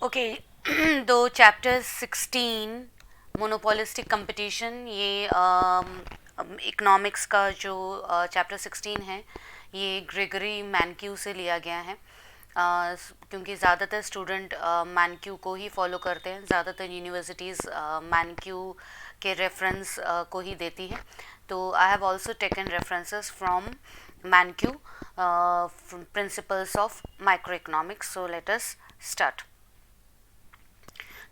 Okay तो chapter 16 monopolistic competition, ये economics का जो चैप्टर 16 है ये ग्रेगरी मैनक्यू से लिया गया है। क्योंकि ज़्यादातर स्टूडेंट मैनक्यू को ही फॉलो करते हैं, ज़्यादातर यूनिवर्सिटीज़ मैनक्यू के रेफरेंस को ही देती हैं। तो I have also taken references from Mankiw principles of micro economics. So let us start.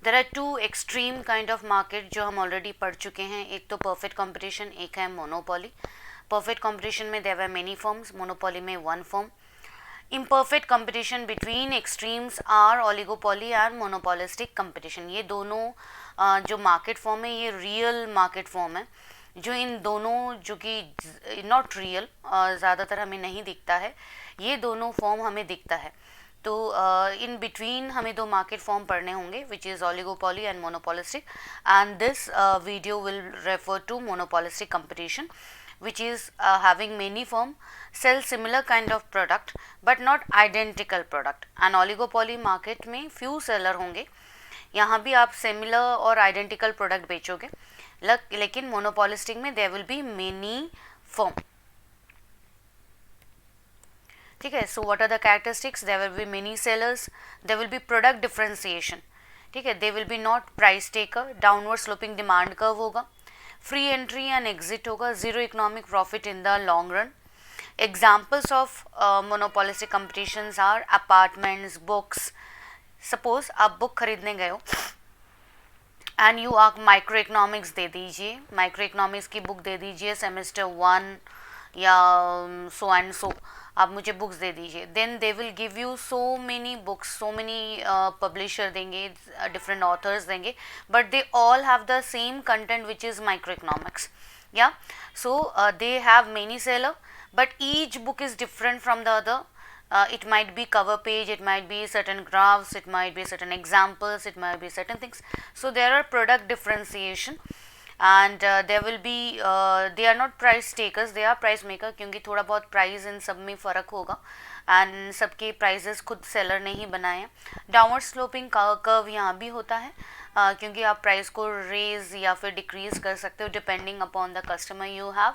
There are two extreme kind of market जो हम ऑलरेडी पढ़ चुके हैं। एक तो परफेक्ट कंपटीशन, एक है मोनोपोली। परफेक्ट कंपटीशन में there were many firms, monopoly में one firm. Imperfect competition between extremes are oligopoly and monopolistic competition. ये दोनों जो मार्केट फॉर्म है ये रियल मार्केट फॉर्म है, जो इन दोनों, जो कि नॉट रियल, ज़्यादातर हमें नहीं दिखता है, ये दोनों फॉर्म हमें दिखता है। तो इन बिटवीन हमें दो मार्केट फॉर्म पढ़ने होंगे, which is oligopoly and monopolistic, and this video will refer to monopolistic competition, which is having many firm sell similar kind of product but not identical product. and oligopoly market में few seller होंगे, यहाँ भी आप similar और identical product बेचोगे, लेकिन monopolistic में there will be many firm. ठीक है। so what are the characteristics? there will be many sellers, there will be product differentiation, ठीक है, they will be not price taker, downward sloping demand curve होगा, free entry and exit होगा, zero economic profit in the long run. Examples of monopolistic competitions are apartments, books. Suppose आप book खरीदने गए हो and you आप microeconomics दे दीजिए, microeconomics की बुक दे दीजिए सेमेस्टर 1 या सो एंड सो, आप मुझे बुक्स दे दीजिए। Then they will give you so many books, so many publisher देंगे, डिफरेंट ऑथर्स देंगे, but they all have the same content which is micro economics. या so they have many seller but each book is different from the other. It might be cover page, it might be certain graphs, it might be certain examples, it might be certain things. So there are product differentiation and there will be they are not price takers, they are price maker, क्योंकि थोड़ा बहुत price in सब में फ़र्क होगा and सबके prices खुद seller ने ही बनाए हैं। डाउनवर्ड स्लोपिंग कर्व यहाँ भी होता है, क्योंकि आप प्राइस को रेज या फिर डिक्रीज कर सकते हो depending upon the customer you have.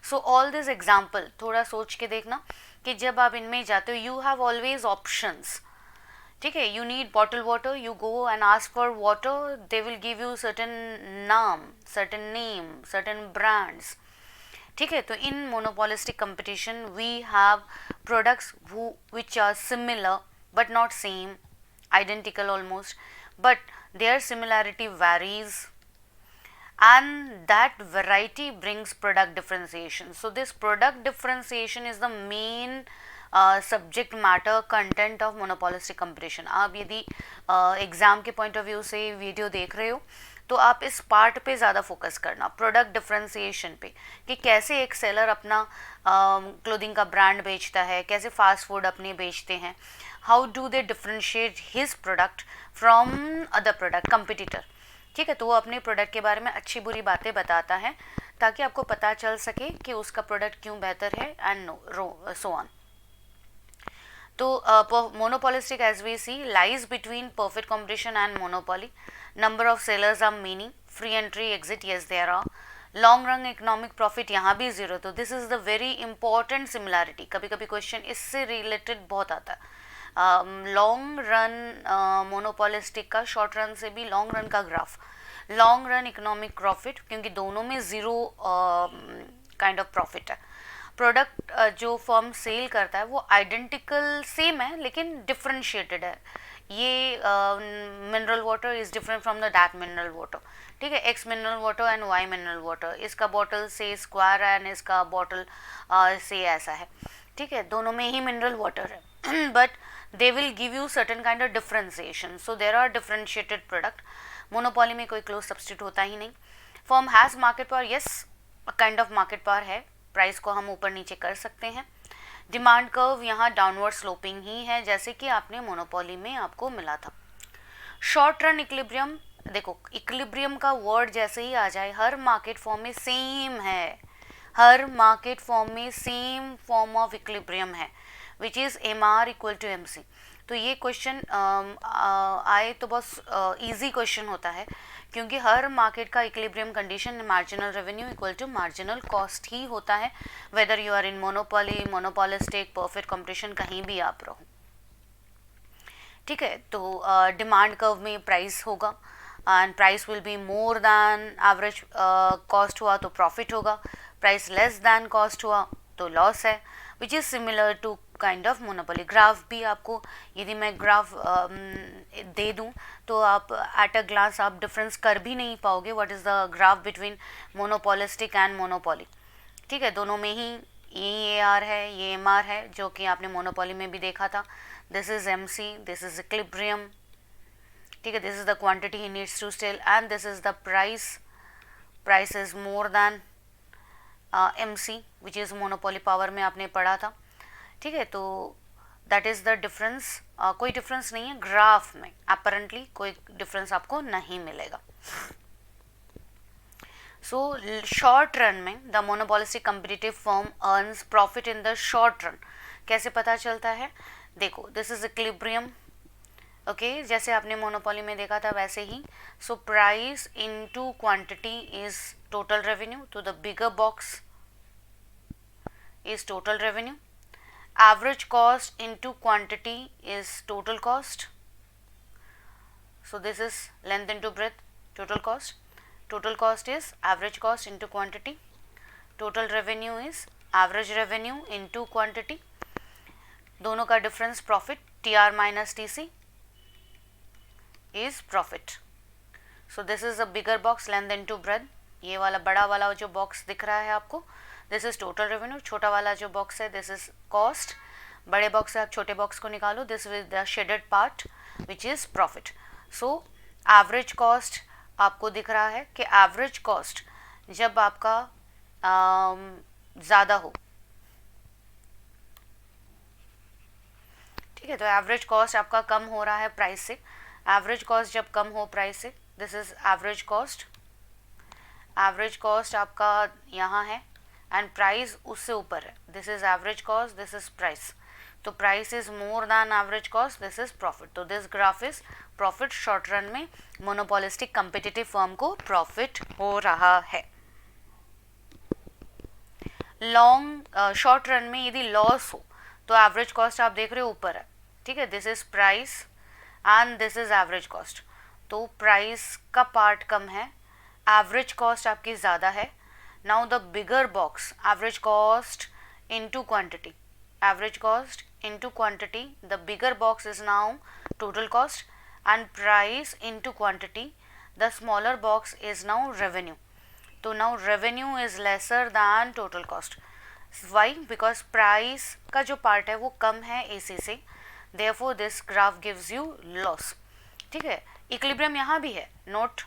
So all this example थोड़ा सोच के देखना कि जब आप इनमें जाते हो यू हैव ऑलवेज ऑप्शंस, ठीक है। You need bottle water, you go and ask for water, they will give you certain नाम, सर्टन नेम, सर्टन ब्रांड्स, ठीक है। तो in monopolistic competition we have products which are similar but not same, identical almost, but their similarity varies and that variety brings product differentiation. So this product differentiation is the main subject matter content of monopolistic competition. आप यदि exam के point of view से video देख रहे हो तो आप इस पार्ट पे ज़्यादा फोकस करना, प्रोडक्ट डिफरेंशिएशन पे, कि कैसे एक सेलर अपना क्लोथिंग का ब्रांड बेचता है, कैसे फास्ट फूड अपने बेचते हैं, how do they differentiate his product from other product competitor, ठीक है। तो वो अपने प्रोडक्ट के बारे में अच्छी बुरी बातें बताता है ताकि आपको पता चल सके कि उसका प्रोडक्ट क्यों बेहतर है एंड सो ऑन। तो monopolistic as we see lies between perfect competition and monopoly. Number of sellers are many, free entry exit yes there are, long run economic profit यहाँ भी जीरो। तो this is the very important similarity, कभी कभी question इससे related बहुत आता है। Long run monopolistic का शॉर्ट रन से भी लॉन्ग रन का graph, long run economic profit, क्योंकि दोनों में ज़ीरो काइंड ऑफ प्रॉफिट है। प्रोडक्ट जो फर्म सेल करता है वो आइडेंटिकल सेम है लेकिन डिफरेंशिएटेड है। ये mineral water is different from the that mineral water, ठीक है, X mineral water and Y mineral water, इसका बॉटल से स्क्वायर है एंड इसका बॉटल से ऐसा है, ठीक है, दोनों में ही मिनरल वाटर है but they will give you certain kind of differentiation. So there are differentiated product. Monopoly में कोई क्लोज सब्स्टिट्यूट होता ही नहीं। Firm has market power, yes kind of market power है, प्राइस को हम ऊपर नीचे कर सकते हैं। डिमांड कर्व यहाँ डाउनवर्ड स्लोपिंग ही है जैसे कि आपने मोनोपोली में आपको मिला था। शॉर्ट रन इक्विलिब्रियम, देखो इक्विलिब्रियम का वर्ड जैसे ही आ जाए हर मार्केट फॉर्म में सेम है, हर मार्केट फॉर्म में सेम फॉर्म ऑफ इक्विलिब्रियम है which is M R equal to M C. तो ये क्वेश्चन आए तो बहुत इजी क्वेश्चन होता है, क्योंकि हर मार्केट का equilibrium condition marginal revenue equal to marginal cost ही होता है, whether you are in monopoly, monopolistic, perfect competition, कहीं भी आप रहो। ठीक है, तो डिमांड कर्व में प्राइस होगा and price will be more than average cost हुआ तो प्रॉफिट होगा, प्राइस लेस दैन कॉस्ट हुआ तो लॉस है, which is similar to kind of monopoly. Graph भी आपको, यदि मैं ग्राफ दे दूं तो आप एट अ ग्लांस आप डिफरेंस कर भी नहीं पाओगे what is the graph between monopolistic and monopoly. ठीक है, दोनों में ही ये AR है, ये MR है, जो कि आपने मोनोपोली में भी देखा था। This is MC, this is equilibrium. ठीक है, दिस इज द क्वांटिटी ही needs to sell and this is the price. Price is more than MC which is monopoly power में आपने पढ़ा था। ठीक है, तो दैट इज़ द डिफरेंस। कोई डिफरेंस नहीं है ग्राफ में, अपरेंटली कोई डिफरेंस आपको नहीं मिलेगा। सो शॉर्ट रन में the monopolistic competitive firm earns profit in the short run. कैसे पता चलता है? देखो, दिस इज इक्विलिब्रियम। ओके, जैसे आपने मोनोपोली में देखा था वैसे ही। So price into quantity is total revenue, so the bigger box is total revenue. Average cost into quantity is total cost. So this is length into breadth, total cost. Total cost is average cost into quantity. Total revenue is average revenue into quantity. दोनों का difference profit, TR minus TC is profit. So this is a bigger box, length into breadth. ये वाला बड़ा वाला जो box दिख रहा है आपको, दिस इज टोटल रेवेन्यू। छोटा वाला जो बॉक्स है दिस इज कॉस्ट। बड़े बॉक्स से आप छोटे बॉक्स को निकालो, this is the shaded part which is profit. So average cost आपको दिख रहा है कि एवरेज कॉस्ट जब आपका ज़्यादा हो, ठीक है, तो एवरेज कॉस्ट आपका कम हो रहा है प्राइस से। एवरेज कॉस्ट जब कम हो प्राइस से, this is average cost. Average cost आपका यहाँ है एंड प्राइस उससे ऊपर है, this is average cost, this is price. तो price is more than average cost, this is profit. तो this graph is profit. Short run में मोनोपोलिस्टिक कम्पिटिटिव फर्म को प्रॉफिट हो रहा है। लॉन्ग शॉर्ट रन में यदि लॉस हो तो एवरेज कॉस्ट आप देख रहे हो ऊपर है। ठीक है, this is price and this is average cost. तो प्राइस का पार्ट कम है, एवरेज कॉस्ट आपकी ज़्यादा है। Now the bigger box, average cost into quantity, average cost into quantity, the bigger box is now total cost and price into quantity, the smaller box is now revenue. तो now revenue is lesser than total cost. Why? Because price का जो part है वो कम है AC से, therefore this graph gives you loss. ठीक है, इक्विलिब्रियम यहाँ भी है, नोट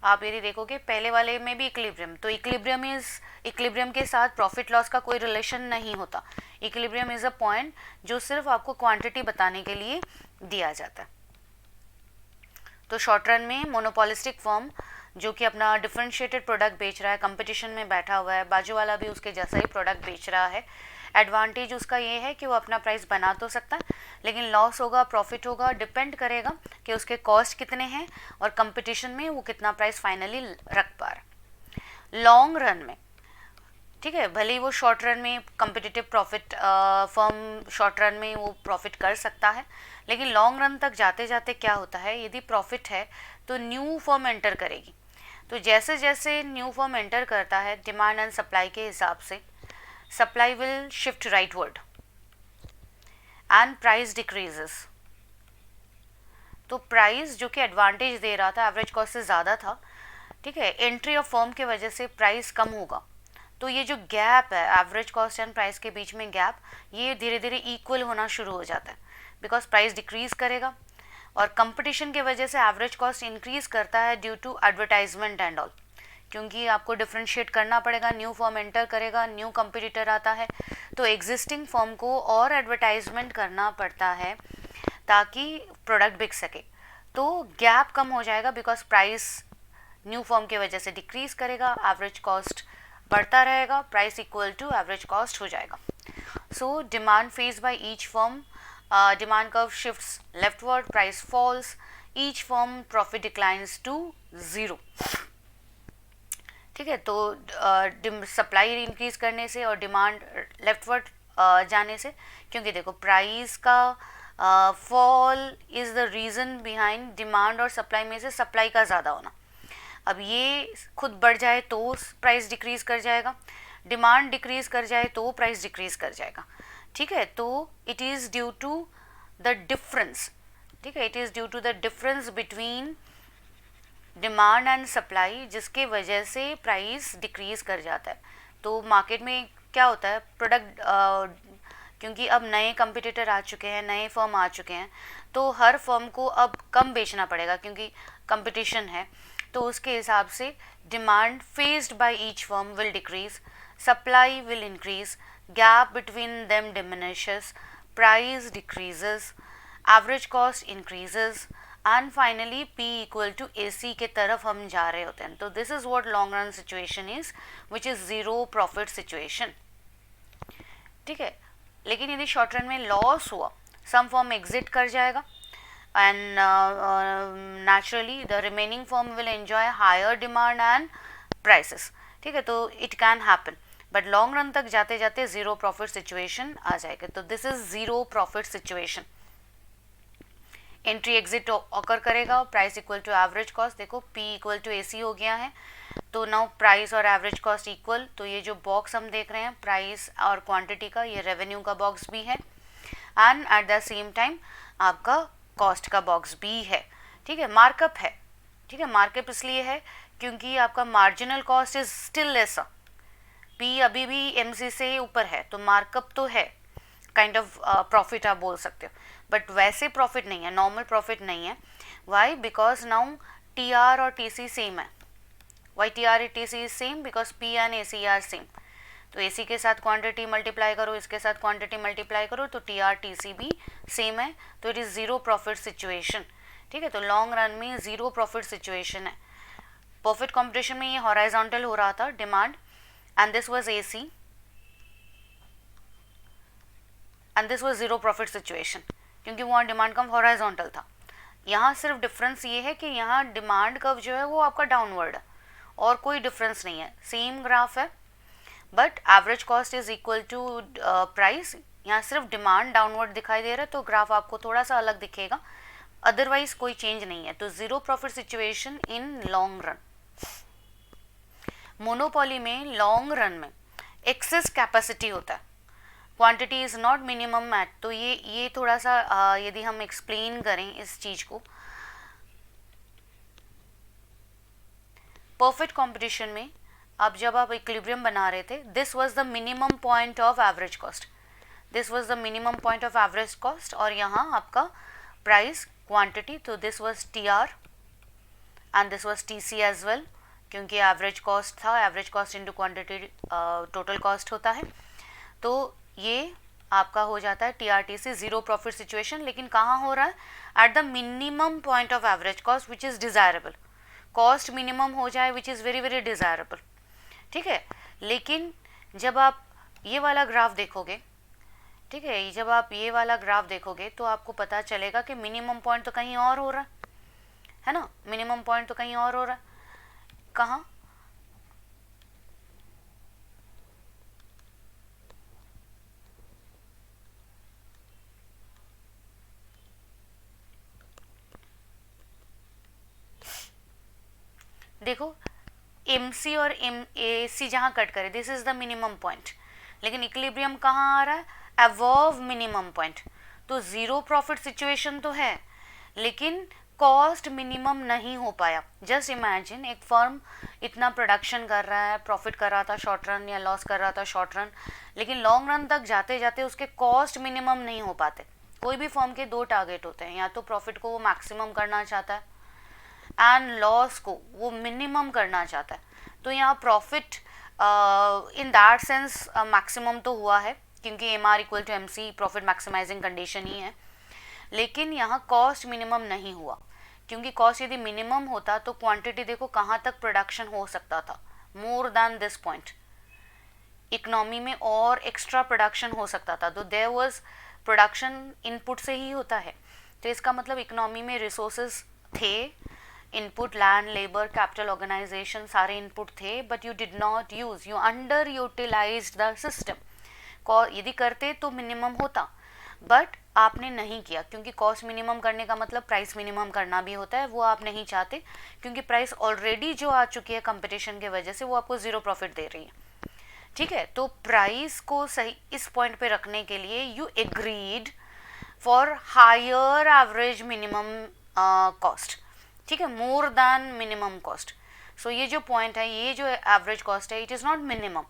आप यदि देखोगे पहले वाले में भी इक्विलिब्रियम, तो इक्विलिब्रियम के साथ प्रॉफिट लॉस का कोई रिलेशन नहीं होता। इक्विलिब्रियम इज अ पॉइंट जो सिर्फ आपको क्वांटिटी बताने के लिए दिया जाता है। तो शॉर्ट रन में मोनोपोलिस्टिक फर्म जो कि अपना डिफरेंशिएटेड प्रोडक्ट बेच रहा है, कंपटीशन में बैठा हुआ है, बाजू वाला भी उसके जैसा ही प्रोडक्ट बेच रहा है, एडवांटेज उसका ये है कि वो अपना प्राइस बना तो सकता है, लेकिन लॉस होगा प्रॉफिट होगा डिपेंड करेगा कि उसके कॉस्ट कितने हैं और कंपटीशन में वो कितना प्राइस फाइनली रख पा रहा है। लॉन्ग रन में, ठीक है, भले ही वो शॉर्ट रन में competitive profit firm short run में वो प्रॉफिट कर सकता है, लेकिन लॉन्ग रन तक जाते जाते क्या होता है, यदि प्रॉफिट है तो न्यू फर्म एंटर करेगी। तो जैसे जैसे न्यू फर्म एंटर करता है डिमांड एंड सप्लाई के हिसाब से, supply will shift rightward and price decreases. तो प्राइस जो कि एडवांटेज दे रहा था एवरेज कॉस्ट से ज़्यादा था, ठीक है, एंट्री ऑफ फर्म के वजह से प्राइस कम होगा। तो ये जो गैप है एवरेज कॉस्ट एंड प्राइस के बीच में गैप, ये धीरे धीरे इक्वल होना शुरू हो जाता है बिकॉज प्राइस डिक्रीज करेगा और कंपटीशन के वजह से एवरेज कॉस्ट इंक्रीज करता है due to advertisement and all, क्योंकि आपको डिफ्रेंशिएट करना पड़ेगा, न्यू फर्म एंटर करेगा, न्यू कंपटीटर आता है, तो एग्जिस्टिंग फर्म को और एडवर्टाइजमेंट करना पड़ता है ताकि प्रोडक्ट बिक सके। तो गैप कम हो जाएगा बिकॉज प्राइस न्यू फर्म की वजह से डिक्रीज करेगा, एवरेज कॉस्ट बढ़ता रहेगा, price equal to average cost हो जाएगा। So demand face by each firm demand curve shifts leftward, price falls, each firm profit declines to 0. ठीक है, तो सप्लाई इंक्रीज करने से और डिमांड लेफ्टवर्ड जाने से, क्योंकि देखो प्राइस का fall is the reason behind demand और सप्लाई में से सप्लाई का ज़्यादा होना. अब ये खुद बढ़ जाए तो प्राइस डिक्रीज़ कर जाएगा, डिमांड डिक्रीज़ कर जाए तो प्राइस डिक्रीज़ कर जाएगा. ठीक है, तो it is due to the difference. ठीक है, it is due to the difference between demand and supply, जिसके वजह से प्राइस डिक्रीज़ कर जाता है. तो मार्केट में क्या होता है, प्रोडक्ट क्योंकि अब नए कंपटीटर आ चुके हैं, नए फर्म आ चुके हैं, तो हर फर्म को अब कम बेचना पड़ेगा क्योंकि कंपटीशन है. तो उसके हिसाब से demand faced by each firm will decrease, supply will increase, gap between them diminishes, price decreases, average cost increases, and finally P equal to AC के तरफ हम जा रहे होते हैं. तो this is what long run situation is, which is zero profit situation. ठीक है, लेकिन यदि शॉर्ट रन में लॉस हुआ, सम फर्म एग्जिट कर जाएगा and naturally the remaining firm will enjoy higher demand and prices. ठीक है, तो it can happen, but long run तक जाते जाते ज़ीरो प्रॉफिट सिचुएशन आ जाएगा. तो this is zero profit situation. Entry exit occur करेगा, price equal to average cost. देखो P इक्वल टू AC हो गया है, तो नाउ प्राइस और एवरेज कॉस्ट इक्वल. तो ये जो बॉक्स हम देख रहे हैं प्राइस और क्वांटिटी का, ये रेवेन्यू का बॉक्स भी है and at the same time आपका कॉस्ट का बॉक्स भी है. ठीक है, मार्कअप है. ठीक है, मार्कअप इसलिए है क्योंकि आपका marginal cost is still lesser. P अभी भी MC से ऊपर है, तो मार्कअप तो है, काइंड ऑफ प्रॉफिट आप बोल सकते हो, बट वैसे प्रॉफिट नहीं है, नॉर्मल प्रॉफिट नहीं है. वाई? बिकॉज नाउ TR और TC सेम है. वाई TR और TC is same? Because P and AC are same. तो AC के साथ क्वांटिटी मल्टीप्लाई करो, इसके साथ क्वांटिटी मल्टीप्लाई करो, तो TR TC भी सेम है. तो it is zero profit situation. ठीक है, तो लॉन्ग रन में ज़ीरो प्रॉफिट सिचुएशन है. परफेक्ट कॉम्पिटिशन में ये हॉराइजॉन्टल हो रहा था demand, and this was AC and this was zero profit situation, क्योंकि वहाँ डिमांड कम हॉराइजॉन्टल था. यहाँ सिर्फ डिफरेंस ये है कि यहाँ डिमांड कर्व जो है वो आपका डाउनवर्ड है और कोई डिफरेंस नहीं है, सेम ग्राफ है, but average cost is equal to price. यहाँ सिर्फ डिमांड डाउनवर्ड दिखाई दे रहा है, तो ग्राफ आपको थोड़ा सा अलग दिखेगा, अदरवाइज कोई चेंज नहीं है. तो zero profit situation in long run. Monopoly में लॉन्ग रन में एक्सेस कैपेसिटी होता है, quantity is not minimum at. तो ये थोड़ा सा यदि हम एक्सप्लेन करें इस चीज़ को, परफेक्ट कंपटीशन में अब जब आप इक्विलिब्रियम बना रहे थे, this was the minimum point of average cost. This was the minimum point of average cost, और यहाँ आपका प्राइस क्वांटिटी, तो this was TR and this was TC as well, क्योंकि एवरेज कॉस्ट था, average cost into quantity total cost होता है. तो ये आपका हो जाता है TR/TC ज़ीरो प्रॉफिट सिचुएशन. लेकिन कहाँ हो रहा है? At the minimum point of average cost which is desirable. Cost minimum हो जाए which is very very desirable. ठीक है, लेकिन जब आप ये वाला ग्राफ देखोगे, ठीक है, जब आप ये वाला ग्राफ देखोगे तो आपको पता चलेगा कि मिनिमम पॉइंट तो कहीं और हो रहा है ना. मिनिमम पॉइंट तो कहीं और हो रहा है. कहाँ? देखो MC और AC जहाँ कट करे, this is the minimum point, लेकिन इक्विलिब्रियम कहाँ आ रहा है? Above minimum point. तो ज़ीरो प्रॉफिट सिचुएशन तो है, लेकिन कॉस्ट मिनिमम नहीं हो पाया. जस्ट इमेजिन एक फर्म इतना प्रोडक्शन कर रहा है, प्रॉफिट कर रहा था शॉर्ट रन या लॉस कर रहा था शॉर्ट रन, लेकिन लॉन्ग रन तक जाते जाते उसके कॉस्ट मिनिमम नहीं हो पाते. कोई भी फर्म के दो टारगेट होते हैं, या तो प्रॉफिट को वो मैक्सिमम करना चाहता है एंड लॉस को वो मिनिमम करना चाहता है. तो यहाँ profit in that sense maximum तो हुआ है, क्योंकि MR equal to MC profit maximising condition ही है. लेकिन यहाँ कॉस्ट मिनिमम नहीं हुआ, क्योंकि कॉस्ट यदि मिनिमम होता तो क्वांटिटी देखो कहाँ तक प्रोडक्शन हो सकता था, more than this point. Economy में और एक्स्ट्रा प्रोडक्शन हो सकता था. तो देयर वाज प्रोडक्शन इनपुट से ही होता है, तो इसका मतलब इकोनॉमी में रिसोर्सेज थे, input land labour capital organisation सारे इनपुट थे, but you did not use, you under utilise the system. यदि करते तो मिनिमम होता, बट आपने नहीं किया, क्योंकि कॉस्ट मिनिमम करने का मतलब प्राइस मिनिमम करना भी होता है, वो आप नहीं चाहते, क्योंकि प्राइस ऑलरेडी जो आ चुकी है कंपटीशन की वजह से वो आपको ज़ीरो प्रॉफिट दे रही है। ठीक है, तो प्राइस को सही इस पॉइंट पे रखने के लिए you agreed for higher average minimum cost, ठीक है, more than minimum cost. So ये जो पॉइंट है, ये जो एवरेज कॉस्ट है, it is not minimum.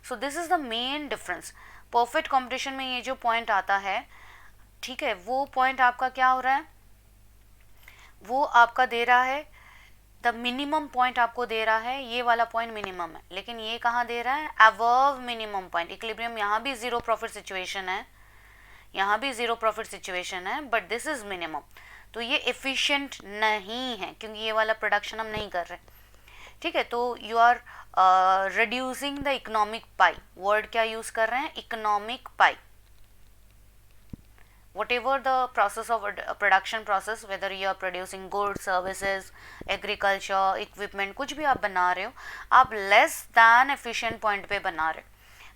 So this is the main difference. Perfect competition में ये जो पॉइंट आता है, ठीक है, वो पॉइंट आपका क्या हो रहा है, वो आपका दे रहा है, द मिनिमम पॉइंट आपको दे रहा है, ये वाला पॉइंट मिनिमम है, लेकिन ये कहाँ दे रहा है, अबव मिनिमम पॉइंट। इक्विलिब्रियम यहाँ भी ज़ीरो प्रॉफिट सिचुएशन है, यहाँ भी ज़ीरो प्रॉफिट सिचुएशन है, बट दिस इज़ मिनिमम। तो ये एफिशिएंट नहीं है, क्योंकि ये वाला प्रोडक्शन हम नहीं कर रहे। ठीक है, तो you are reducing the economic pie. Word क्या यूज़ कर रहे हैं, economic pie. whatever the process of production process, whether you are producing goods, services, agriculture, equipment, कुछ भी आप बना रहे हो, आप less than efficient point पे बना रहे हो।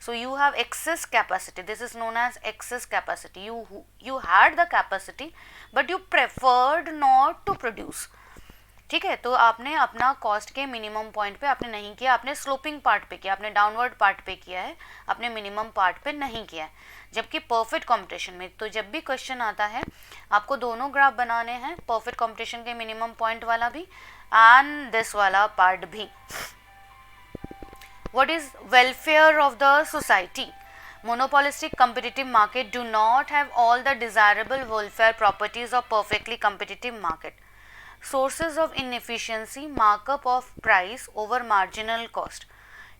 So you have excess capacity. This is known as excess capacity. You had the capacity, but you preferred not to produce. ठीक है, तो आपने अपना कॉस्ट के मिनिमम पॉइंट पे आपने नहीं किया, आपने स्लोपिंग पार्ट पे किया, आपने डाउनवर्ड पार्ट पे किया है, आपने मिनिमम पार्ट पे नहीं किया है। जबकि परफेक्ट कंपटीशन में तो जब भी क्वेश्चन आता है, आपको दोनों ग्राफ बनाने हैं, परफेक्ट कंपटीशन के मिनिमम पॉइंट वाला भी एंड दिस वाला पार्ट भी। What is welfare of the society? Monopolistic competitive market do not have all the desirable welfare properties of perfectly competitive market. Sources of inefficiency, markup of price over marginal cost.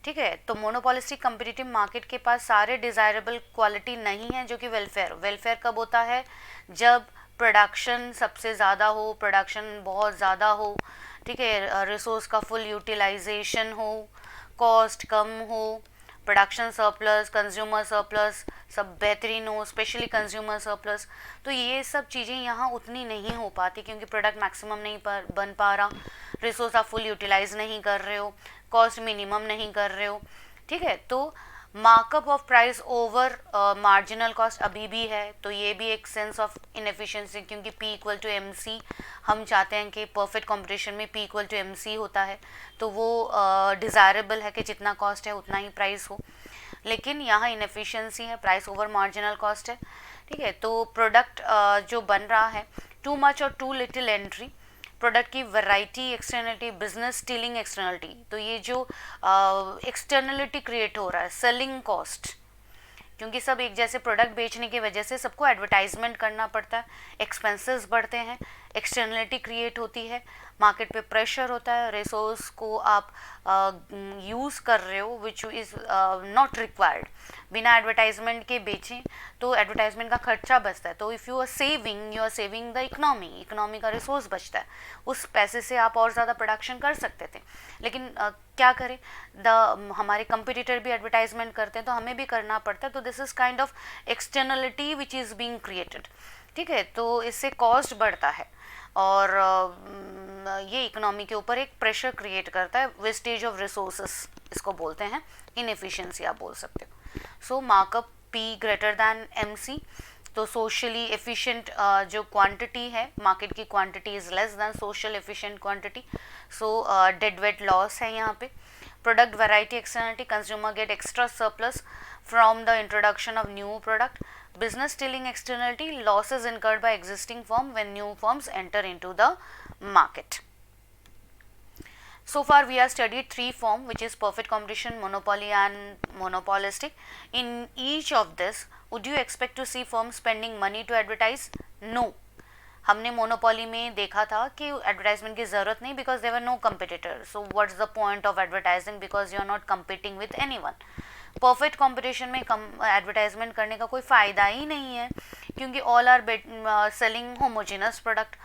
ठीक है, तो monopolistic competitive market के पास सारे desirable quality नहीं है, जो कि welfare कब होता है, जब प्रोडक्शन सबसे ज़्यादा हो, प्रोडक्शन बहुत ज़्यादा हो, ठीक है, रिसोर्स का फुल यूटिलाइजेशन हो, कॉस्ट कम हो, प्रोडक्शन सरप्लस, कंज्यूमर सरप्लस सब बेहतरीन हो, स्पेशली कंज्यूमर सरप्लस। तो ये सब चीज़ें यहाँ उतनी नहीं हो पाती, क्योंकि प्रोडक्ट मैक्सिमम नहीं बन पा रहा, रिसोर्स आप फुल यूटिलाइज नहीं कर रहे हो, कॉस्ट मिनिमम नहीं कर रहे हो। ठीक है, तो markup of price over marginal cost अभी भी है, तो ये भी एक सेंस ऑफ इनएफिशिएंसी, क्योंकि P equal to M C हम चाहते हैं कि परफेक्ट कॉम्पिटिशन में P equal to M C होता है, तो वो डिज़ायरेबल है कि जितना कॉस्ट है उतना ही प्राइस हो, लेकिन यहाँ इनएफिशिएंसी है, प्राइस ओवर मार्जिनल कॉस्ट है। ठीक है, तो प्रोडक्ट जो बन रहा है, टू मच और टू लिटिल एंट्री, प्रोडक्ट की variety, externality, business stealing externality, तो ये जो एक्सटर्नलिटी क्रिएट हो रहा है, सेलिंग कॉस्ट, क्योंकि सब एक जैसे प्रोडक्ट बेचने की वजह से सबको एडवर्टाइजमेंट करना पड़ता है, एक्सपेंसेस बढ़ते हैं, एक्सटर्नलिटी क्रिएट होती है, मार्केट पे प्रेशर होता है, रिसोर्स को आप यूज़ कर रहे हो विच इज़ नॉट रिक्वायर्ड, बिना एडवर्टाइजमेंट के बेचें तो एडवर्टाइजमेंट का खर्चा बचता है, तो if you are saving the economy का रिसोर्स बचता है, उस पैसे से आप और ज़्यादा प्रोडक्शन कर सकते थे। लेकिन क्या करें, हमारे कंपटीटर भी एडवर्टाइजमेंट करते हैं तो हमें भी करना पड़ता है, तो this is kind of externality which is being created. ठीक है, तो इससे कॉस्ट बढ़ता है और ये इकोनॉमी के ऊपर एक प्रेशर क्रिएट करता है, वेस्टेज ऑफ रिसोर्सेस इसको बोलते हैं, इनएफिशिएंसी आप बोल सकते हो। So markup P greater than MC, तो सोशली एफिशिएंट जो क्वांटिटी है, मार्केट की quantity is less than social efficient quantity, so dead weight loss है यहाँ पे। Product variety externality, consumer get extra surplus from the introduction of new product. Business stealing externality, losses incurred by existing firm when new firms enter into the market. So far we have studied three forms, which is perfect competition, monopoly and monopolistic. In each of this, would you expect to see firms spending money to advertise? No. हमने monopoly में देखा था कि advertisement की ज़रूरत नहीं, because there were no competitor, so what's the point of advertising, because you are not competing with anyone. Perfect competition में advertisement करने का कोई फ़ायदा ही नहीं है, क्योंकि all are selling homogeneous product,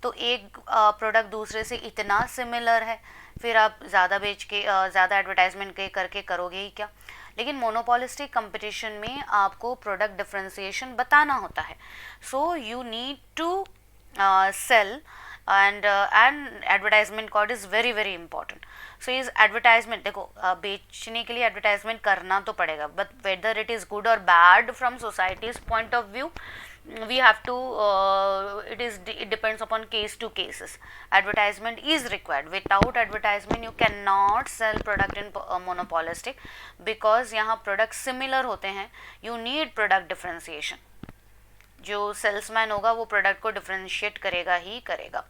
तो एक प्रोडक्ट दूसरे से इतना सिमिलर है, फिर आप ज़्यादा बेच के ज़्यादा एडवर्टाइजमेंट के करके करोगे ही क्या। लेकिन मोनोपोलिस्टिक कंपटीशन में आपको प्रोडक्ट डिफरेंशिएशन बताना होता है. So you need to sell and advertisement cost is very very important. So इस एडवर्टाइजमेंट देखो बेचने के लिए एडवर्टाइजमेंट करना तो पड़ेगा, but whether it is good और bad from society's point of view we have to it depends upon case to cases. Advertisement is required. Without advertisement you cannot sell product in monopolistic, because यहाँ product similar होते हैं. You need product differentiation. जो salesman होगा वो product को differentiate करेगा ही करेगा.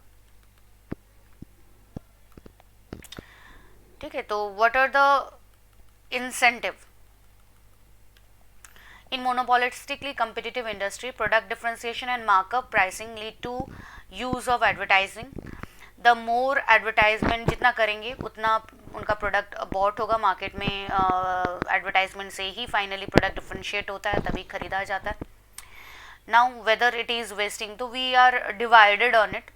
ठीक है, तो what are the incentive in monopolistically competitive industry? Product differentiation and markup pricing lead to use of advertising. The more advertisement जितना करेंगे उतना उनका प्रोडक्ट बॉट होगा मार्केट में. एडवर्टाइजमेंट से ही फाइनली प्रोडक्ट डिफरेंशिएट होता है, तभी खरीदा जाता है. Now whether it is wasting, तो we are divided on it.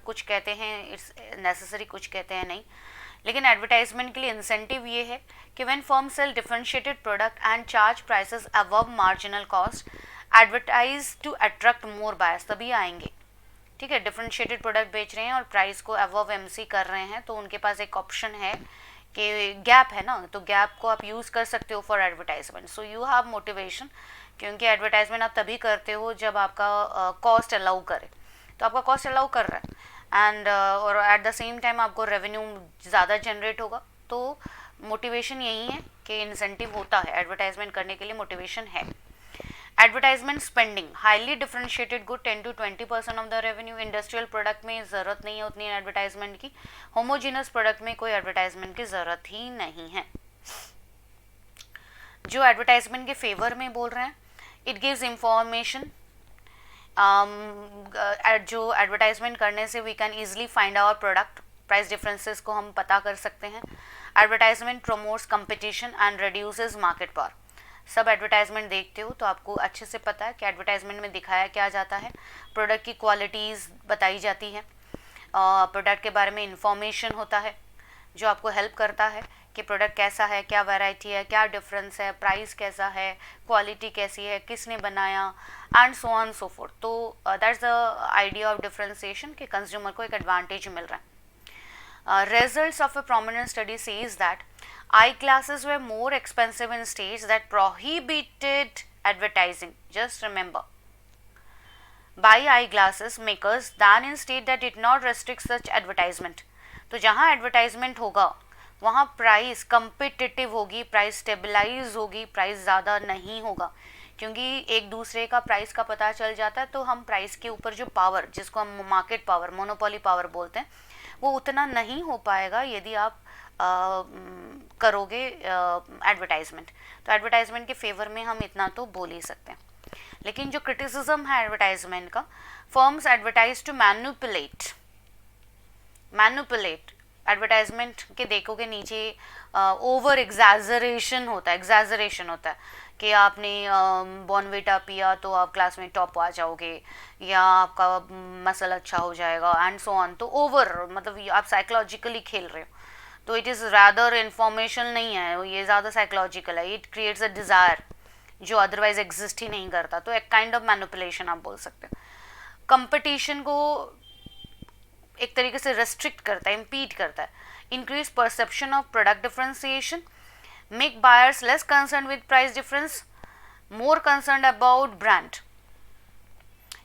कुछ कहते हैं इट्स नेसेसरी, कुछ कहते हैं नहीं. लेकिन एडवर्टाइजमेंट के लिए इंसेंटिव ये है कि when firm sell differentiated product and charge prices above marginal cost, advertise to attract more buyers, तभी आएंगे. ठीक है, डिफरेंशिएटेड प्रोडक्ट बेच रहे हैं और प्राइस को अबव एमसी कर रहे हैं, तो उनके पास एक ऑप्शन है कि गैप है ना, तो गैप को आप यूज़ कर सकते हो for advertisement. So you have motivation, क्योंकि एडवर्टाइजमेंट आप तभी करते हो जब आपका कॉस्ट अलाउ करे. तो आपका कॉस्ट अलाउ कर रहा है एंड और एट द सेम टाइम आपको रेवेन्यू ज़्यादा जनरेट होगा. तो मोटिवेशन यही है कि इंसेंटिव होता है एडवर्टाइजमेंट करने के लिए, मोटिवेशन है. Advertisement spending, highly differentiated good 10 to 20% of the revenue. Industrial product में ज़रूरत नहीं है उतनी एडवर्टाइजमेंट की. होमोजीनस प्रोडक्ट में कोई एडवर्टाइजमेंट की ज़रूरत ही नहीं है. जो एडवर्टाइजमेंट के फेवर में बोल रहे हैं, इट गिव्स इंफॉर्मेशन. जो एडवर्टाइजमेंट करने से we can easily find our product, price differences को हम पता कर सकते हैं. Advertisement promotes competition and reduces market power. सब एडवर्टाइजमेंट देखते हो तो आपको अच्छे से पता है कि एडवर्टाइजमेंट में दिखाया क्या जाता है. प्रोडक्ट की क्वालिटीज़ बताई जाती है, प्रोडक्ट के बारे में इंफॉर्मेशन होता है जो आपको हेल्प करता है कि प्रोडक्ट कैसा है, क्या वैरायटी है, क्या डिफरेंस है, प्राइस कैसा है, क्वालिटी कैसी है, किसने बनाया, and so on so forth. तो that's the idea of differentiation कि कंज्यूमर को एक एडवांटेज मिल रहा है. Results of a prominent study says that eyeglasses were more expensive in states that prohibited advertising. Just remember, buy eyeglasses makers than in state that did not restrict such advertisement. तो जहाँ advertisement होगा वहाँ price competitive होगी, price stabilise होगी, price ज़्यादा नहीं होगा, क्योंकि एक दूसरे का प्राइस का पता चल जाता है. तो हम प्राइस के ऊपर जो पावर, जिसको हम मार्केट पावर, मोनोपोली पावर बोलते हैं, वो उतना नहीं हो पाएगा यदि आप करोगे एडवर्टाइजमेंट. तो एडवर्टाइजमेंट के फेवर में हम इतना तो बोल ही सकते हैं. लेकिन जो क्रिटिसिज्म है एडवर्टाइजमेंट का, firms advertise to manipulate. Advertisement के देखोगे नीचे ओवर एग्जैजरेशन होता है कि आपने बॉर्नविटा पिया तो आप क्लास में टॉप आ जाओगे, या आपका मसल अच्छा हो जाएगा, एंड सो ऑन. तो ओवर मतलब आप साइकोलॉजिकली खेल रहे हो. तो इट इज़ रादर इन्फॉर्मेशन नहीं है, ये ज़्यादा साइकोलॉजिकल है. इट क्रिएट्स अ डिज़ायर जो अदरवाइज एग्जिस्ट ही नहीं करता. तो एक काइंड ऑफ मैनिपुलेशन आप बोल सकते हो. कंपटीशन को एक तरीके से रेस्ट्रिक्ट करता है, इम्पीड करता है. Increase perception of product differentiation, make buyers less concerned with price difference, more concerned about brand.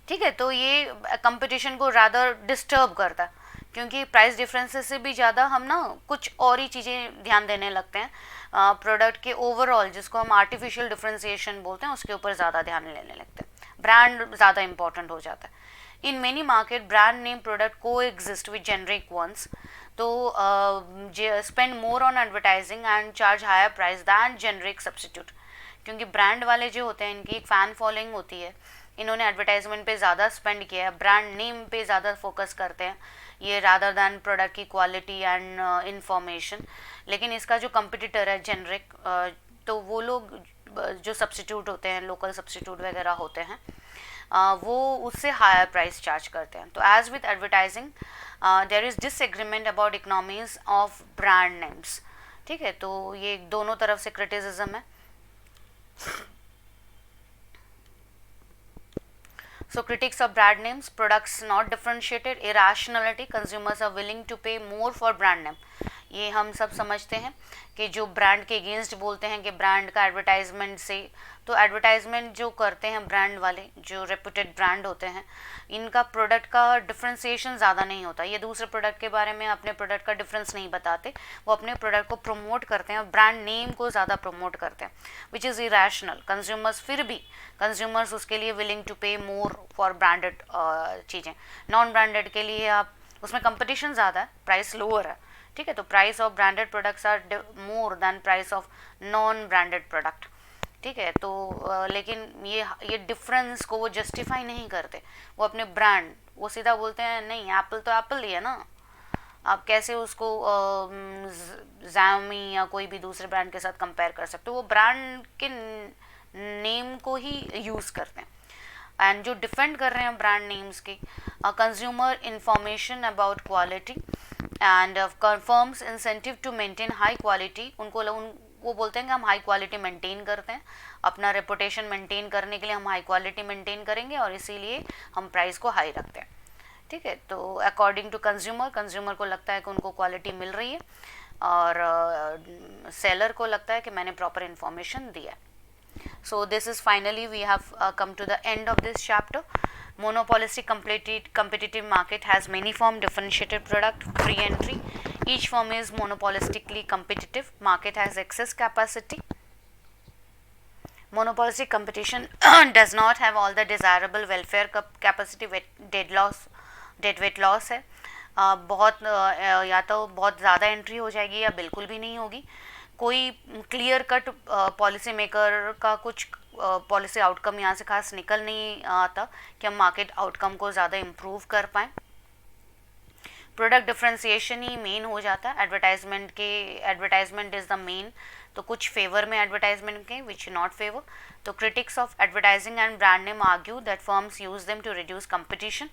ठीक है, तो ये कंपटीशन को rather डिस्टर्ब करता है, क्योंकि प्राइस डिफरेंसेस से भी ज़्यादा हम ना कुछ और ही चीज़ें ध्यान देने लगते हैं. प्रोडक्ट के ओवरऑल, जिसको हम आर्टिफिशियल डिफरेंशिएशन बोलते हैं, उसके ऊपर ज़्यादा ध्यान लेने लगते हैं. ब्रांड ज़्यादा इंपॉर्टेंट हो जाता है. In many market brand name product को एग्जिस्ट विद जेनरिक वंस. तो spend more on advertising and charge higher price than generic substitute. क्योंकि ब्रांड वाले जो होते हैं इनकी एक फ़ैन फॉलोइंग होती है, इन्होंने एडवर्टाइजमेंट पे ज़्यादा स्पेंड किया है, ब्रांड नेम पे ज़्यादा फोकस करते हैं ये रादर दैन प्रोडक्ट की क्वालिटी एंड इंफॉर्मेशन. लेकिन इसका जो कंपिटिटर है जेनरिक, तो वो लोग जो सब्सिट्यूट होते हैं, लोकल सब्सिट्यूट वगैरह होते हैं, वो उससे हायर प्राइस चार्ज करते हैं. तो as with advertising there is disagreement about economies of brand names. ठीक है, तो ये दोनों तरफ से क्रिटिसिज्म है. So critics of brand names, products not differentiated, irrationality, consumers are willing to pay more for brand name. ये हम सब समझते हैं कि जो ब्रांड के अगेंस्ट बोलते हैं कि ब्रांड का एडवर्टाइजमेंट से, तो एडवर्टाइजमेंट जो करते हैं ब्रांड वाले, जो रेपुटेड ब्रांड होते हैं, इनका प्रोडक्ट का डिफ्रेंसिएशन ज़्यादा नहीं होता. ये दूसरे प्रोडक्ट के बारे में अपने प्रोडक्ट का डिफरेंस नहीं बताते, वो अपने प्रोडक्ट को प्रमोट करते हैं, ब्रांड नेम को ज़्यादा प्रमोट करते हैं, विच इज़ इरेशनल. कंज्यूमर्स फिर भी कंज्यूमर्स उसके लिए विलिंग टू पे मोर फॉर ब्रांडेड चीज़ें. नॉन ब्रांडेड के लिए आप उसमें कंपटीशन ज़्यादा है, प्राइस लोअर है. ठीक है, तो price of branded products are more than price of non branded product. ठीक है, तो लेकिन ये डिफरेंस को वो जस्टिफाई नहीं करते. वो अपने ब्रांड, वो सीधा बोलते हैं नहीं, एप्पल तो एप्पल ही है ना, आप कैसे उसको Xiaomi या कोई भी दूसरे ब्रांड के साथ कंपेयर कर सकते हो. वो ब्रांड के नेम को ही यूज़ करते हैं. एंड जो डिफेंड कर रहे हैं ब्रांड नेम्स के, consumer information about quality and confirms incentive to maintain high quality. वो बोलते हैं कि हम हाई क्वालिटी मेंटेन करते हैं, अपना रेपुटेशन मेंटेन करने के लिए हम हाई क्वालिटी मेंटेन करेंगे और इसीलिए हम प्राइस को हाई रखते हैं. ठीक है, तो अकॉर्डिंग टू कंज्यूमर को लगता है कि उनको क्वालिटी मिल रही है और सेलर को लगता है कि मैंने प्रॉपर इन्फॉर्मेशन दिया है. So this is finally we have come to the end of this chapter. Monopolistic competitive market has many form, differentiated product, free entry. Each firm is monopolistically competitive. Market has excess capacity. Monopolistic competition does not have all the desirable welfare capacity. Deadweight loss है. बहुत या तो बहुत ज़्यादा entry हो जाएगी या बिल्कुल भी नहीं होगी. कोई क्लियर कट पॉलिसी मेकर का कुछ पॉलिसी आउटकम यहाँ से खास निकल नहीं आता कि हम मार्केट आउटकम को ज़्यादा इम्प्रूव कर पाएँ. प्रोडक्ट डिफ्रेंसिएशन ही मेन हो जाता है. Advertisement is the main. तो कुछ फेवर में एडवर्टाइजमेंट के, विच नॉट फेवर. तो critics of advertising and brand name argue that firms use them to reduce competition.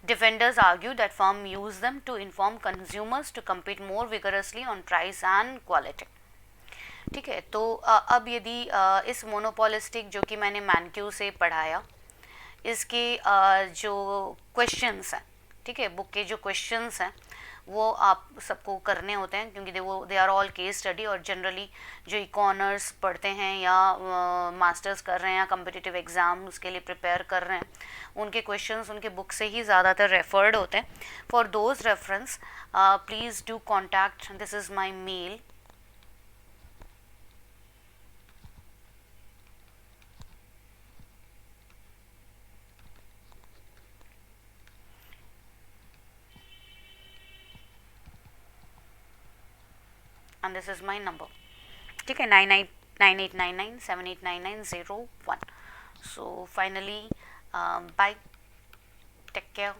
Defenders argue that firm use them to inform consumers to compete more vigorously on price and quality. ठीक है, तो अब यदि इस monopolistic जो कि मैंने मैनक्यू से पढ़ाया, इसके जो क्वेश्चंस हैं, ठीक है, बुक के जो क्वेश्चंस हैं वो आप सबको करने होते हैं क्योंकि they are all case study. और जनरली जो इकोनर्स पढ़ते हैं या मास्टर्स कर रहे हैं या कम्पिटिटिव एग्ज़ाम उसके लिए प्रिपेयर कर रहे हैं, उनके क्वेश्चंस उनके बुक से ही ज़्यादातर रेफर्ड होते हैं. For those reference please do contact, this is my mail. and this is my number. ठीक है, 9899789901. So finally, bye, take care.